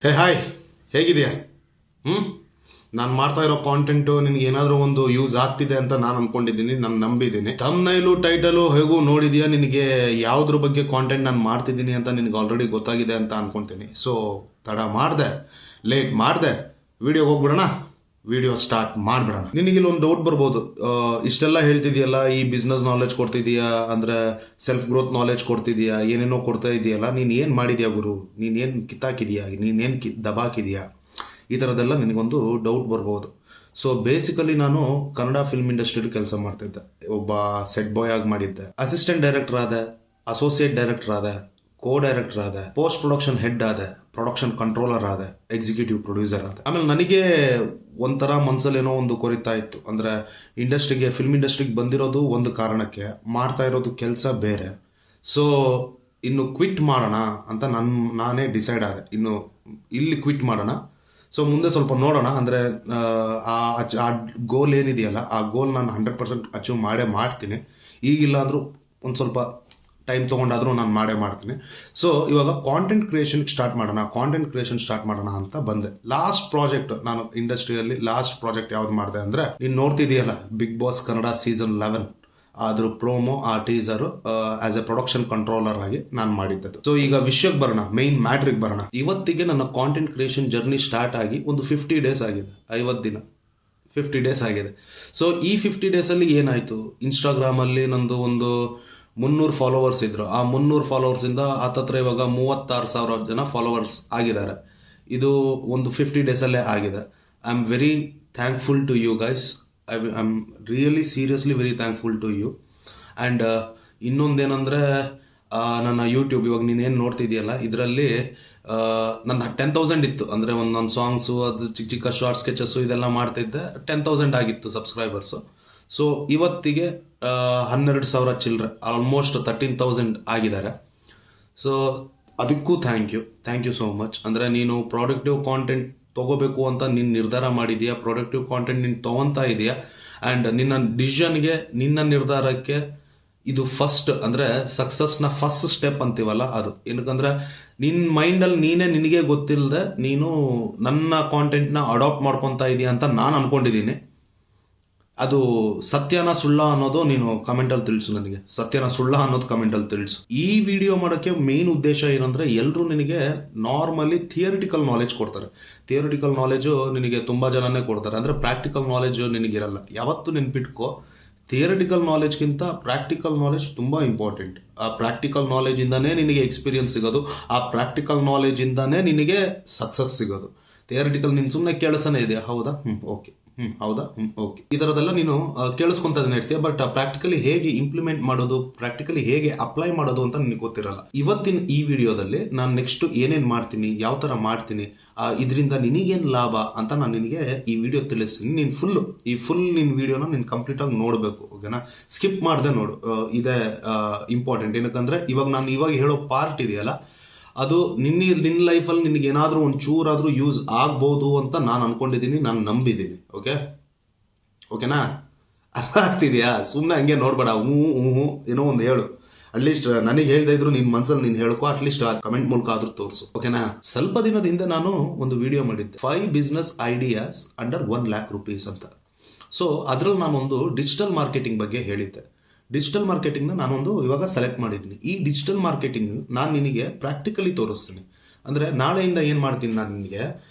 ಹೇ hi, ಹೇಗಿದೆಯಾ? ನಾನು ಮಾಡ್ತಾ ಇರೋ ಕಾಂಟೆಂಟು ನಿನ್ಗೆ ಏನಾದರೂ ಒಂದು ಯೂಸ್ ಆಗ್ತಿದೆ ಅಂತ ನಾನು ಅನ್ಕೊಂಡಿದ್ದೀನಿ, ನಾನು ನಂಬಿದ್ದೀನಿ. ಥಂಬ್ನೈಲು ಟೈಟಲು ಹೇಗೂ ನೋಡಿದ್ಯಾ, ನಿನಗೆ ಯಾವುದ್ರ ಬಗ್ಗೆ ಕಾಂಟೆಂಟ್ ನಾನು ಮಾಡ್ತಿದ್ದೀನಿ ಅಂತ ನಿನಗೆ ಆಲ್ರೆಡಿ ಗೊತ್ತಾಗಿದೆ ಅಂತ ಅನ್ಕೊಂತೀನಿ. ಸೊ ತಡ ಲೇಟ್ ಮಾಡಿದೆ, ವಿಡಿಯೋ ಹೋಗ್ಬಿಡೋಣ, ವಿಡಿಯೋ ಸ್ಟಾರ್ಟ್ ಮಾಡ್ಬಿಡೋಣ. ನಿನಗೆ ಒಂದು ಡೌಟ್ ಬರ್ಬೋದು, ಇಷ್ಟೆಲ್ಲ ಹೇಳ್ತಿದ್ಯಲ್ಲ, ಈ ಬಿಸ್ನೆಸ್ ನಾಲೆಜ್ ಕೊಡ್ತಿದೀಯಾ, ಅಂದ್ರೆ ಸೆಲ್ಫ್ ಗ್ರೋತ್ ನಾಲೆಜ್ ಕೊಡ್ತಿದೀಯಾ, ಏನೇನೋ ಕೊಡ್ತಾ ಇದೆಯಲ್ಲ, ನೀನು ಏನು ಮಾಡಿದ್ಯಾ ಗುರು, ನೀನೇನು ಕಿತ್ತಾಕಿದೀಯಾ, ನೀನೇನು ದಬಾಕಿದೀಯಾ, ಈ ಥರದ್ದೆಲ್ಲ ನಿನಗೊಂದು ಡೌಟ್ ಬರ್ಬೋದು. ಸೊ ಬೇಸಿಕಲಿ ನಾನು ಕನ್ನಡ ಫಿಲ್ಮ್ ಇಂಡಸ್ಟ್ರಿಯಲ್ಲಿ ಕೆಲಸ ಮಾಡ್ತಿದ್ದೆ, ಒಬ್ಬ ಸೆಟ್ ಬಾಯ್ ಆಗಿ ಮಾಡಿದ್ದೆ, ಅಸಿಸ್ಟೆಂಟ್ ಡೈರೆಕ್ಟರ್ ಆದೆ, ಅಸೋಸಿಯೇಟ್ ಡೈರೆಕ್ಟರ್ ಆದೆ, ಕೋ ಡೈರೆಕ್ಟರ್ ಆದೆ, ಪೋಸ್ಟ್ ಪ್ರೊಡಕ್ಷನ್ ಹೆಡ್ ಆದೆ, ಪ್ರೊಡಕ್ಷನ್ ಕಂಟ್ರೋಲರ್ ಆದೆ, ಎಕ್ಸಿಕ್ಯೂಟಿವ್ ಪ್ರೊಡ್ಯೂಸರ್ ಆದೆ. ಆಮೇಲೆ ನನಗೆ ಒಂಥರ ಮನ್ಸಲ್ಲಿ ಏನೋ ಒಂದು ಕೊರಿತಾ ಇತ್ತು, ಅಂದ್ರೆ ಫಿಲ್ಮ್ ಇಂಡಸ್ಟ್ರಿಗೆ ಬಂದಿರೋದು ಒಂದು ಕಾರಣಕ್ಕೆ, ಮಾಡ್ತಾ ಇರೋದು ಕೆಲಸ ಬೇರೆ. ಸೊ ಇನ್ನು ಕ್ವಿಟ್ ಮಾಡೋಣ ಅಂತ ನಾನೇ ಡಿಸೈಡ್ ಆದೆ, ಇನ್ನು ಇಲ್ಲಿ ಕ್ವಿಟ್ ಮಾಡೋಣ. ಸೊ ಮುಂದೆ ಸ್ವಲ್ಪ ನೋಡೋಣ, ಅಂದರೆ ಆ ಗೋಲ್ ಏನಿದೆಯಲ್ಲ, ಆ ಗೋಲ್ ನಾನು 100% ಅಚೀವ್ ಮಾಡ್ತೀನಿ. ಈಗಿಲ್ಲ ಅಂದರೂ ಒಂದು ಸ್ವಲ್ಪ ಟೈಮ್ ತೊಗೊಂಡಾದರೂ ನಾನು ಮಾಡ್ತೀನಿ. ಸೊ ಇವಾಗ ಕಾಂಟೆಂಟ್ ಕ್ರಿಯೇಷನ್ ಸ್ಟಾರ್ಟ್ ಮಾಡೋಣ ಅಂತ ಬಂದೆ. ಲಾಸ್ಟ್ ಪ್ರಾಜೆಕ್ಟ್ ನಾನು ಇಂಡಸ್ಟ್ರಿಯಲ್ಲಿ ಲಾಸ್ಟ್ ಪ್ರಾಜೆಕ್ಟ್ ಯಾವ್ದು ಮಾಡಿದೆ ಅಂದರೆ, ನೀನು ನೋಡ್ತಿದೀಯಲ್ಲ ಬಿಗ್ ಬಾಸ್ ಕನ್ನಡ ಸೀಸನ್ 11, ಅದ್ರ ಪ್ರೋಮೋ, ಆ teaser as A production controller ಆಗಿ ನಾನು ಮಾಡಿದ್ದದು. ಸೊ ಈಗ ವಿಷಯಕ್ಕೆ ಬರೋಣ, ಮೇನ್ ಮ್ಯಾಟ್ರಿಗೆ ಬರೋಣ. ಇವತ್ತಿಗೆ ನನ್ನ ಕಾಂಟೆಂಟ್ ಕ್ರಿಯೇಷನ್ ಜರ್ನಿ ಸ್ಟಾರ್ಟ್ ಆಗಿ ಒಂದು 50 ಡೇಸ್ ಆಗಿದೆ, 50 ದಿನ 50 ಡೇಸ್ ಆಗಿದೆ. ಸೊ ಈ 50 ಡೇಸಲ್ಲಿ ಏನಾಯಿತು, ಇನ್ಸ್ಟಾಗ್ರಾಮಲ್ಲಿ ನಂದು ಒಂದು 300 ಫಾಲೋವರ್ಸ್ ಇದ್ರು. ಆ 300 ಫಾಲೋವರ್ಸಿಂದ ಹತ್ತತ್ರ ಇವಾಗ 36,000 ಜನ ಫಾಲೋವರ್ಸ್ ಆಗಿದ್ದಾರೆ. ಇದು ಒಂದು 50 ಡೇಸಲ್ಲೇ ಆಗಿದೆ. I am very thankful to you guys. I am really seriously very thankful to you. And ಇನ್ನೊಂದೇನೆಂದರೆ, ನನ್ನ ಯೂಟ್ಯೂಬ್ ಇವಾಗ ನೀನೇನು ನೋಡ್ತಿದೆಯಲ್ಲ, ಇದರಲ್ಲಿ ನನ್ನ 10,000 ಇತ್ತು. ಅಂದರೆ ನನ್ನ ಸಾಂಗ್ಸು, ಅದು ಚಿಕ್ಕ ಚಿಕ್ಕ ಶಾರ್ಟ್ ಸ್ಕೆಚಸ್ಸು ಇದೆಲ್ಲ ಮಾಡ್ತಿದ್ದೆ. 10,000 ಆಗಿತ್ತು ಸಬ್ಸ್ಕ್ರೈಬರ್ಸು. ಸೊ ಇವತ್ತಿಗೆ 12,000 ಚಿಲ್ಲರೆ, ಆಲ್ಮೋಸ್ಟ್ 13,000 ಆಗಿದ್ದಾರೆ. ಸೊ ಅದಕ್ಕೂ ಥ್ಯಾಂಕ್ ಯು ಸೋ ಮಚ್. ಅಂದರೆ ನೀನು ಪ್ರಾಡಕ್ಟಿವ್ ಕಾಂಟೆಂಟ್ ತೊಗೋಬೇಕು ಅಂತ ನೀನು ನಿರ್ಧಾರ ಮಾಡಿದೀಯಾ, ಪ್ರಾಡಕ್ಟಿವ್ ಕಾಂಟೆಂಟ್ ನೀನು ತೊಗೊತಾ ಇದೆಯಾ. ಆ್ಯಂಡ್ ನಿನ್ನ ಡಿಸಿಷನ್ಗೆ, ನಿನ್ನ ನಿರ್ಧಾರಕ್ಕೆ ಇದು ಫಸ್ಟ್, ಅಂದರೆ ಸಕ್ಸಸ್ನ ಫಸ್ಟ್ ಸ್ಟೆಪ್ ಅಂತೀವಲ್ಲ ಅದು. ಏನಕ್ಕಂದ್ರೆ ನಿನ್ನ ಮೈಂಡಲ್ಲಿ ನಿನಗೆ ಗೊತ್ತಿಲ್ಲದೆ ನೀನು ನನ್ನ ಕಾಂಟೆಂಟ್ನ ಅಡಾಪ್ಟ್ ಮಾಡ್ಕೊತಾ ಇದೀಯ ಅಂತ ನಾನು ಅನ್ಕೊಂಡಿದ್ದೀನಿ. ಅದು ಸತ್ಯನ ಸುಳ್ಳ ಅನ್ನೋದು ನೀನು ಕಮೆಂಟಲ್ಲಿ ತಿಳಿಸು ನನಗೆ. ಸತ್ಯನ ಸುಳ್ಳ ಅನ್ನೋದು ಕಮೆಂಟಲ್ಲಿ ತಿಳಿಸು. ಈ ವಿಡಿಯೋ ಮಾಡೋಕ್ಕೆ ಮೇನ್ ಉದ್ದೇಶ ಏನಂದ್ರೆ, ಎಲ್ಲರೂ ನಿನಗೆ ನಾರ್ಮಲಿ ಥಿಯರಿಟಿಕಲ್ ನಾಲೆಜ್ ಕೊಡ್ತಾರೆ. ಥಿಯರಿಟಿಕಲ್ ನಾಲೆಜು ನಿನಗೆ ತುಂಬ ಜನನೇ ಕೊಡ್ತಾರೆ, ಅಂದರೆ ಪ್ರಾಕ್ಟಿಕಲ್ ನಾಲೆಜ್ ನಿನಗಿರಲ್ಲ. ಯಾವತ್ತೂ ನೆನ್ಪಿಟ್ಕೋ, ಥಿಯರಿಟಿಕಲ್ ನಾಲೆಜ್ಗಿಂತ ಪ್ರಾಕ್ಟಿಕಲ್ ನಾಲೆಜ್ ತುಂಬ ಇಂಪಾರ್ಟೆಂಟ್. ಆ ಪ್ರಾಕ್ಟಿಕಲ್ ನಾಲೆಜಿಂದಾನೇ ನಿನಗೆ ಎಕ್ಸ್ಪೀರಿಯನ್ಸ್ ಸಿಗೋದು, ಆ ಪ್ರಾಕ್ಟಿಕಲ್ ನಾಲೆಜಿಂದಾನೇ ನಿನಗೆ ಸಕ್ಸಸ್ ಸಿಗೋದು. ಥಿಯರಿಟಿಕಲ್ ನೀನು ಸುಮ್ಮನೆ ಕೇಳಿಸನೇ ಇದೆಯಾ, ಹೌದಾ, ಓಕೆ, ಹೌದಾ, ಓಕೆ, ಈ ಥರದೆಲ್ಲ ನೀನು ಕೇಳಿಸ್ಕೊಂತಾನೆ ಇರ್ತೀಯ. ಬಟ್ ಪ್ರಾಕ್ಟಿಕಲಿ ಹೇಗೆ ಇಂಪ್ಲಿಮೆಂಟ್ ಮಾಡೋದು, ಪ್ರಾಕ್ಟಿಕಲಿ ಹೇಗೆ ಅಪ್ಲೈ ಮಾಡೋದು ಅಂತ ನಿನಗೆ ಗೊತ್ತಿರಲ್ಲ. ಇವತ್ತಿನ ಈ ವಿಡಿಯೋದಲ್ಲಿ ನಾನು ನೆಕ್ಸ್ಟ್ ಏನೇನು ಮಾಡ್ತೀನಿ, ಯಾವ ಥರ ಮಾಡ್ತೀನಿ, ಇದರಿಂದ ನಿನಗೇನು ಲಾಭ ಅಂತ ನಾನು ನಿನಗೆ ಈ ವಿಡಿಯೋ ತಿಳಿಸ್ತೀನಿ. ನೀನು ಫುಲ್ ನಿನ್ನ ವಿಡಿಯೋನ ನೀನು ಕಂಪ್ಲೀಟಾಗಿ ನೋಡಬೇಕು, ಓಕೆನಾ? ಸ್ಕಿಪ್ ಮಾಡದೆ ನೋಡು, ಇದೇ ಇಂಪಾರ್ಟೆಂಟ್. ಏನಕ್ಕಂದ್ರೆ ಇವಾಗ ಹೇಳೋ ಪಾರ್ಟ್ ಇದೆಯಲ್ಲ, ಅದು ನಿನ್ನ ಲೈಫಲ್ಲಿ ನಿನಗೆ ಏನಾದರೂ ಒಂದು ಚೂರಾದರೂ ಯೂಸ್ ಆಗ್ಬೋದು ಅಂತ ನಾನು ಅನ್ಕೊಂಡಿದ್ದೀನಿ, ನಾನು ನಂಬಿದ್ದೀನಿ. ಓಕೆನಾ? ಅರ್ಥ ಆಗ್ತಿದೆಯಾ? ಸುಮ್ಮನೆ ಹಂಗೆ ನೋಡ್ಬೇಡ, ಹ್ಞೂ ಏನೋ ಒಂದು ಹೇಳು. ಅಟ್ಲೀಸ್ಟ್ ನನಗೆ ಹೇಳ್ತಾ ಇದ್ರು ನಿನ್ನ ಮನಸ್ಸಲ್ಲಿ ನೀನು ಹೇಳ್ಕೊ, ಅಟ್ಲೀಸ್ಟ್ ಆ ಕಮೆಂಟ್ ಮೂಲಕ ಆದ್ರೂ ತೋರಿಸು, ಓಕೆನಾ? ಸ್ವಲ್ಪ ದಿನದ ಹಿಂದೆ ನಾನು ಒಂದು ವಿಡಿಯೋ ಮಾಡಿದ್ದೆ, 5 business ideas under 1 lakh rupees ಅಂತ. ಸೊ ಅದ್ರಲ್ಲಿ ನಾನೊಂದು ಡಿಜಿಟಲ್ ಮಾರ್ಕೆಟಿಂಗ್ ಬಗ್ಗೆ ಹೇಳಿದ್ದೆ. ಡಿಜಿಟಲ್ ಮಾರ್ಕೆಟಿಂಗ್ನ ನಾನೊಂದು ಇವಾಗ ಸೆಲೆಕ್ಟ್ ಮಾಡಿದ್ದೀನಿ. ಈ ಡಿಜಿಟಲ್ ಮಾರ್ಕೆಟಿಂಗ್ ನಾನು ನಿನಗೆ ಪ್ರಾಕ್ಟಿಕಲಿ ತೋರಿಸ್ತೀನಿ. ಅಂದರೆ ನಾಳೆಯಿಂದ ಏನು ಮಾಡ್ತೀನಿ, ನಾನು ನಿನಗೆ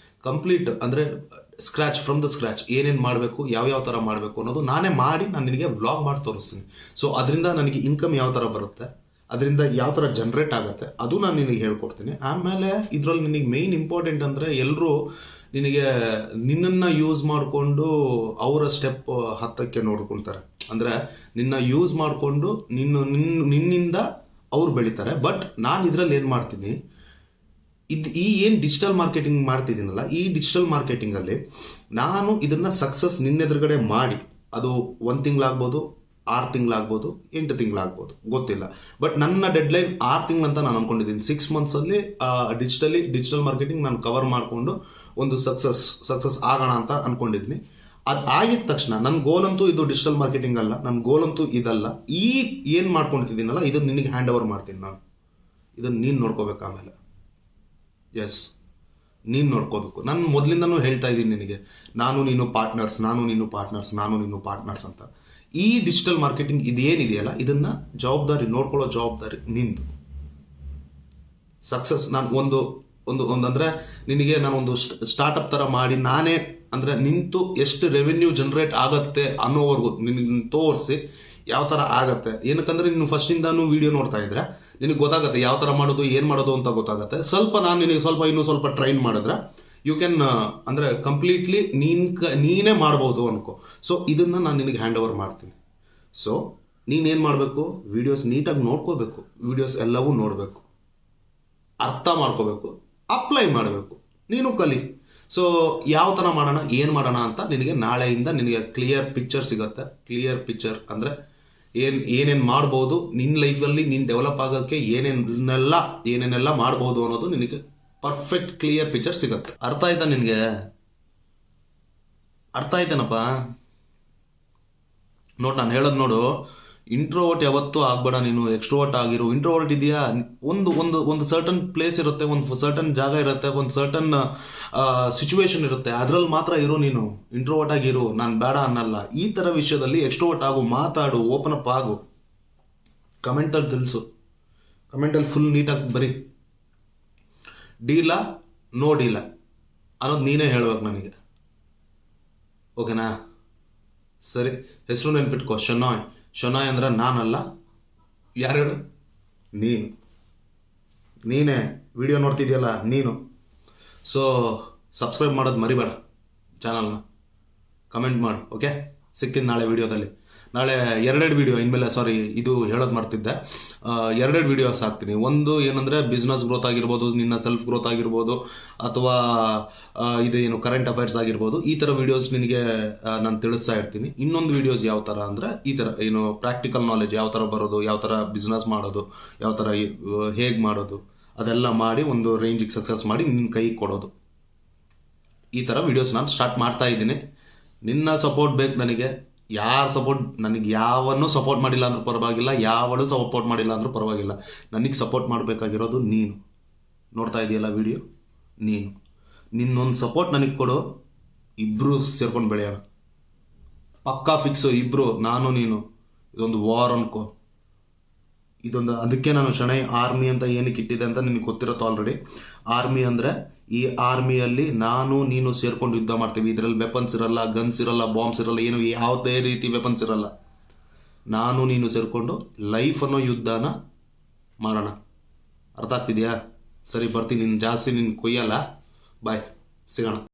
ಕಂಪ್ಲೀಟ್, ಅಂದರೆ ಫ್ರಮ್ ದ ಸ್ಕ್ರ್ಯಾಚ್ ಏನೇನು ಮಾಡಬೇಕು, ಯಾವ ಥರ ಮಾಡಬೇಕು ಅನ್ನೋದು ನಾನೇ ಮಾಡಿ ನಾನು ನಿನಗೆ ವ್ಲಾಗ್ ಮಾಡಿ ತೋರಿಸ್ತೀನಿ. ಸೊ ಅದರಿಂದ ನನಗೆ ಇನ್ಕಮ್ ಯಾವ ಥರ ಬರುತ್ತೆ, ಅದರಿಂದ ಯಾವ ಥರ ಜನ್ರೇಟ್ ಆಗುತ್ತೆ, ಅದು ನಾನು ನಿನಗೆ ಹೇಳ್ಕೊಡ್ತೀನಿ. ಆಮೇಲೆ ಇದರಲ್ಲಿ ನಿನಗೆ ಮೇಯ್ನ್ ಇಂಪಾರ್ಟೆಂಟ್ ಅಂದರೆ, ಎಲ್ಲರೂ ನಿನ್ನನ್ನು ಯೂಸ್ ಮಾಡಿಕೊಂಡು ಅವರ ಸ್ಟೆಪ್ ಹತ್ತಕ್ಕೆ ನೋಡ್ಕೊಳ್ತಾರೆ. ಅಂದರೆ ನಿನ್ನ ಯೂಸ್ ಮಾಡಿಕೊಂಡು ನಿನ್ನಿಂದ ಅವ್ರು ಬೆಳಿತಾರೆ. ಬಟ್ ನಾನು ಇದರಲ್ಲಿ ಏನು ಮಾಡ್ತೀನಿ, ಈ ಏನು ಡಿಜಿಟಲ್ ಮಾರ್ಕೆಟಿಂಗ್ ಮಾಡ್ತಿದ್ದೀನಲ್ಲ, ಈ ಡಿಜಿಟಲ್ ಮಾರ್ಕೆಟಿಂಗಲ್ಲಿ ನಾನು ಇದನ್ನು ಸಕ್ಸಸ್ ನಿನ್ನೆದುರುಗಡೆ ಮಾಡಿ, ಅದು 1 ತಿಂಗಳಾಗ್ಬೋದು, 6 ತಿಂಗಳಾಗ್ಬೋದು, 8 ತಿಂಗಳಾಗ್ಬೋದು, ಗೊತ್ತಿಲ್ಲ. ಬಟ್ ನನ್ನ ಡೆಡ್ಲೈನ್ 6 ತಿಂಗಳು ಅಂತ ನಾನು ಅನ್ಕೊಂಡಿದ್ದೀನಿ. 6 ಮಂತ್ಸಲ್ಲಿ ಡಿಜಿಟಲ್ ಮಾರ್ಕೆಟಿಂಗ್ ನಾನು ಕವರ್ ಮಾಡಿಕೊಂಡು ಒಂದು ಸಕ್ಸಸ್ ಆಗೋಣ ಅಂತ ಅನ್ಕೊಂಡಿದ್ದೀನಿ. ಅದು ಆಗಿದ ತಕ್ಷಣ ನನ್ನ ಗೋಲ್ ಅಂತೂ ಇದು ಡಿಜಿಟಲ್ ಮಾರ್ಕೆಟಿಂಗ್ ಅಲ್ಲ, ನನ್ನ ಗೋಲ್ ಅಂತೂ ಇದಲ್ಲ. ಈ ಏನು ಮಾಡ್ಕೊಳ್ತಿದ್ದೀನಲ್ಲ, ಇದನ್ನು ನಿನಗೆ ಹ್ಯಾಂಡ್ ಓವರ್ ಮಾಡ್ತೀನಿ ನಾನು. ಇದನ್ನು ನೀನು ನೋಡ್ಕೋಬೇಕು ಆಮೇಲೆ. ಎಸ್, ನೀನು ನೋಡ್ಕೋಬೇಕು. ನಾನು ಮೊದಲಿಂದನೂ ಹೇಳ್ತಾ ಇದ್ದೀನಿ ನಿನಗೆ, ನಾನು ನೀನು ಪಾರ್ಟ್ನರ್ಸ್ ಅಂತ. ಈ ಡಿಜಿಟಲ್ ಮಾರ್ಕೆಟಿಂಗ್ ಇದೇನಿದೆಯಲ್ಲ, ಇದನ್ನ ನೋಡ್ಕೊಳ್ಳೋ ಜವಾಬ್ದಾರಿ ನಿಂದು. ಸಕ್ಸಸ್ ನಾನು ಒಂದು ಅಂದ್ರೆ ನಿನಗೆ ನಾನು ಒಂದು ಸ್ಟಾರ್ಟ್ಅಪ್ ತರ ಮಾಡಿ ನಾನೇ ಅಂದ್ರೆ ನಿಂತು ಎಷ್ಟು ರೆವೆನ್ಯೂ ಜನರೇಟ್ ಆಗತ್ತೆ ಅನ್ನೋವರೆಗೂ ನಿನಗೆ ತೋರಿಸಿ ಯಾವ ತರ ಆಗತ್ತೆ. ಏನಕ್ಕಂದ್ರೆ ನೀನು ಫಸ್ಟ್ ಇಂದಾನು ವಿಡಿಯೋ ನೋಡ್ತಾ ಇದ್ರೆ ನಿನಗೆ ಗೊತ್ತಾಗತ್ತೆ ಯಾವ ತರ ಮಾಡೋದು, ಏನ್ ಮಾಡೋದು ಅಂತ ಗೊತ್ತಾಗತ್ತೆ. ನಾನು ನಿನಗೆ ಇನ್ನೂ ಸ್ವಲ್ಪ ಟ್ರೈನ್ ಮಾಡಿದ್ರೆ ಯು ಕ್ಯಾನ್ ಅಂದ್ರೆ ಕಂಪ್ಲೀಟ್ಲಿ ನೀನೇ ಮಾಡ್ಬೋದು ಅನ್ಕೋ. ಸೊ ಇದನ್ನ ನಾನು ನಿನಗೆ ಹ್ಯಾಂಡ್ ಓವರ್ ಮಾಡ್ತೀನಿ. ಸೊ ನೀನೇನ್ ಮಾಡ್ಬೇಕು, ವಿಡಿಯೋಸ್ ನೀಟಾಗಿ ನೋಡ್ಕೋಬೇಕು, ವಿಡಿಯೋಸ್ ಎಲ್ಲವೂ ನೋಡ್ಬೇಕು, ಅರ್ಥ ಮಾಡ್ಕೋಬೇಕು, ಅಪ್ಲೈ ಮಾಡಬೇಕು, ನೀನು ಕಲಿ. ಸೊ ಯಾವ ತರ ಮಾಡೋಣ, ಏನ್ ಮಾಡೋಣ ಅಂತ ನಿನಗೆ ನಾಳೆಯಿಂದ ನಿನಗೆ ಕ್ಲಿಯರ್ ಪಿಕ್ಚರ್ ಸಿಗತ್ತೆ. ಕ್ಲಿಯರ್ ಪಿಕ್ಚರ್ ಅಂದ್ರೆ ಏನೇನ್ ಮಾಡ್ಬೋದು ನಿನ್ ಲೈಫಲ್ಲಿ, ನೀನ್ ಡೆವಲಪ್ ಆಗೋಕ್ಕೆ ಏನೇನೆಲ್ಲ ಮಾಡ್ಬೋದು ಅನ್ನೋದು ನಿನಗೆ ಪರ್ಫೆಕ್ಟ್ ಕ್ಲಿಯರ್ ಪಿಕ್ಚರ್ ಸಿಗತ್ತೆ. ಅರ್ಥ ಆಯ್ತಾ ನಿನ್ಗೆ? ಅರ್ಥ ಆಯ್ತೇನಪ್ಪ? ನಾನು ಹೇಳೋದು ನೋಡು, ಇಂಟ್ರೋವರ್ಟ್ ಯಾವತ್ತೂ ಆಗ್ಬೇಡ, ನೀನು ಎಕ್ಸ್ಟ್ರೋವರ್ಟ್ ಆಗಿರು. ಇಂಟ್ರೋವರ್ಟ್ ಇದೆಯಾ, ಒಂದು ಸರ್ಟನ್ ಪ್ಲೇಸ್ ಇರುತ್ತೆ, ಒಂದು ಸರ್ಟನ್ ಜಾಗ ಇರುತ್ತೆ, ಒಂದು ಸರ್ಟನ್ ಸಿಚುವೇಶನ್ ಇರುತ್ತೆ, ಅದ್ರಲ್ಲಿ ಮಾತ್ರ ಇರು. ನೀನು ಇಂಟ್ರೋವರ್ಟ್ ಆಗಿರು, ನಾನು ಬೇಡ ಅನ್ನಲ್ಲ. ಈ ತರ ವಿಷಯದಲ್ಲಿ ಎಕ್ಸ್ಟ್ರೋವರ್ಟ್ ಆಗು, ಮಾತಾಡು, ಓಪನ್ ಅಪ್ ಆಗು. ಕಮೆಂಟಲ್ಲಿ ತಿಳಿಸು, ಕಮೆಂಟಲ್ಲಿ ಫುಲ್ ನೀಟಾಗಿ ಬರೀ. ಡೀಲ ನೋ ಡೀಲ ಅನ್ನೋದು ನೀನೇ ಹೇಳ್ಬೇಕು ನನಗೆ, ಓಕೆನಾ? ಸರಿ, ಹೆಸರು ನೆನ್ಪಿಟ್ಕೋ, ಶೊನಾಯ್ ಅಂದ್ರೆ ನಾನಲ್ಲ. ಯಾರು ಹೇಳು? ನೀನೇ ವಿಡಿಯೋ ನೋಡ್ತಿದ್ಯಲ್ಲ ನೀನು. ಸೊ ಸಬ್ಸ್ಕ್ರೈಬ್ ಮಾಡೋದು ಮರಿಬೇಡ ಚಾನಲ್ನ, ಕಮೆಂಟ್ ಮಾಡು. ಓಕೆ, ಸಿಗ್ತೀನಿ ನಾಳೆ ವಿಡಿಯೋದಲ್ಲಿ. ನಾಳೆ ಎರಡೆರಡು ವಿಡಿಯೋ, ಇನ್ಮೇಲೆ ಸಾರಿ ಇದು ಹೇಳೋದು ಮರ್ತಿದ್ದೆ, ಎರಡೆರಡು ವಿಡಿಯೋಸ್ ಹಾಕ್ತೀನಿ. ಒಂದು ಏನಂದ್ರೆ ಬಿಸ್ನೆಸ್ ಗ್ರೋತ್ ಆಗಿರ್ಬೋದು, ನಿನ್ನ ಸೆಲ್ಫ್ ಗ್ರೋತ್ ಆಗಿರ್ಬೋದು, ಅಥವಾ ಇದೇನು ಕರೆಂಟ್ ಅಫೈರ್ಸ್ ಆಗಿರ್ಬೋದು. ಈ ತರ ವಿಡಿಯೋಸ್ ನಿನಗೆ ನಾನು ತಿಳಿಸ್ತಾ ಇರ್ತೀನಿ. ಇನ್ನೊಂದು ವಿಡಿಯೋಸ್ ಯಾವ ತರ ಅಂದ್ರೆ ಈ ತರ ಏನು ಪ್ರಾಕ್ಟಿಕಲ್ ನಾಲೆಜ್ ಯಾವ ತರ ಬರೋದು, ಯಾವ ತರ ಬಿಸ್ನೆಸ್ ಮಾಡೋದು, ಯಾವ ತರ ಹೇಗ್ ಮಾಡೋದು, ಅದೆಲ್ಲ ಮಾಡಿ ಒಂದು ರೇಂಜಿಗೆ ಸಕ್ಸಸ್ ಮಾಡಿ ನಿನ್ನ ಕೈಗೆ ಕೊಡೋದು. ಈ ತರ ವಿಡಿಯೋಸ್ ನಾನು ಸ್ಟಾರ್ಟ್ ಮಾಡ್ತಾ ಇದ್ದೀನಿ. ನಿನ್ನ ಸಪೋರ್ಟ್ ಬೇಕು ನನಗೆ. ಯಾರು ಸಪೋರ್ಟ್, ನನಗೆ ಯಾವನ್ನೂ ಸಪೋರ್ಟ್ ಮಾಡಿಲ್ಲ ಅಂದ್ರೂ ಪರವಾಗಿಲ್ಲ, ಯಾವಳು ಸಪೋರ್ಟ್ ಮಾಡಿಲ್ಲ ಅಂದ್ರೂ ಪರವಾಗಿಲ್ಲ. ನನಗೆ ಸಪೋರ್ಟ್ ಮಾಡಬೇಕಾಗಿರೋದು ನೀನು. ನೋಡ್ತಾ ಇದೆಯಲ್ಲ ವಿಡಿಯೋ, ನಿನ್ನೊಂದು ಸಪೋರ್ಟ್ ನನಗೆ ಕೊಡು, ಇಬ್ರು ಸೇರ್ಕೊಂಡು ಬೆಳೆಯೋಣ. ಪಕ್ಕಾ ಫಿಕ್ಸು, ಇಬ್ರು, ನಾನು ನೀನು. ಇದೊಂದು ವಾರ್ ಅನ್ಕೋ. ಅದಕ್ಕೆ ನಾನು ಶಣೈ ಆರ್ಮಿ ಅಂತ ಏನಕ್ಕೆ ಇಟ್ಟಿದೆ ಅಂತ ನಿನಗೆ ಗೊತ್ತಿರುತ್ತೆ ಆಲ್ರೆಡಿ. ಆರ್ಮಿ ಅಂದ್ರೆ ಈ ಆರ್ಮಿಯಲ್ಲಿ ನಾನು ನೀನು ಸೇರ್ಕೊಂಡು ಯುದ್ಧ ಮಾಡ್ತೀವಿ. ಇದರಲ್ಲಿ ವೆಪನ್ಸ್ ಇರಲ್ಲ, ಗನ್ಸ್ ಇರಲ್ಲ, ಬಾಂಬ್ಸ್ ಇರಲ್ಲ, ಏನು ಯಾವುದೇ ರೀತಿ ವೆಪನ್ಸ್ ಇರಲ್ಲ. ನಾನು ನೀನು ಸೇರ್ಕೊಂಡು ಲೈಫ್ ಅನ್ನೋ ಯುದ್ಧನ ಮಾಡೋಣ. ಅರ್ಥ ಆಗ್ತಿದ್ಯಾ? ಸರಿ, ಬರ್ತೀನಿ. ಜಾಸ್ತಿ ನಿನ್ ಕೊಯ್ಯಲ್ಲ. ಬಾಯ್, ಸಿಗೋಣ.